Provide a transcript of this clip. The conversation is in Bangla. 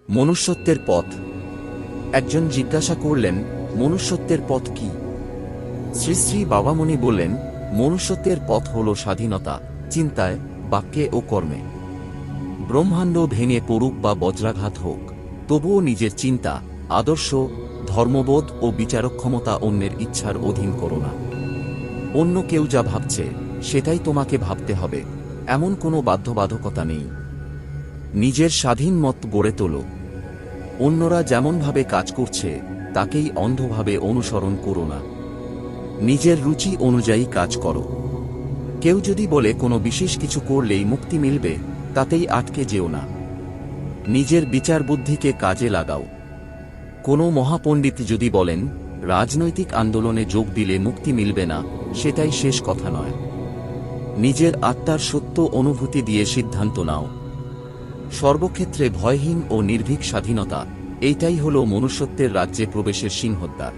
মনুষ্যত্বের পথ। একজন জিজ্ঞাসা করলেন, মনুষ্যত্বের পথ কি? শ্রী শ্রী বাবামণি বললেন, মনুষ্যত্বের পথ হল স্বাধীনতা, চিন্তায়, বাক্যে ও কর্মে। ব্রহ্মাণ্ড ভেঙে পড়ুক বা বজ্রাঘাত হোক, তবুও নিজের চিন্তা, আদর্শ, ধর্মবোধ ও বিচারক্ষমতা অন্যের ইচ্ছার অধীন করো না। অন্য কেউ যা ভাবছে সেটাই তোমাকে ভাবতে হবে, এমন কোনো বাধ্যবাধকতা নেই। নিজের স্বাধীন মত গড়ে তোলো। অন্যরা যেমনভাবে কাজ করছে তাকেই অন্ধভাবে অনুসরণ করো না। নিজের রুচি অনুযায়ী কাজ করো। কেউ যদি বলে কোনো বিশেষ কিছু করলেই মুক্তি মিলবে, তাতেই আটকে যেও না। নিজের বিচার বুদ্ধিকে কাজে লাগাও। কোনো মহাপণ্ডিত যদি বলেন রাজনৈতিক আন্দোলনে যোগ দিলে মুক্তি মিলবে না, সেটাই শেষ কথা নয়। নিজের আত্মার সত্য অনুভূতি দিয়ে সিদ্ধান্ত নাও। সর্বক্ষেত্রে ভয়হীন ও নির্ভীক স্বাধীনতা, এইটাই হল মনুষ্যত্বের রাজ্যে প্রবেশের সিংহদ্বার।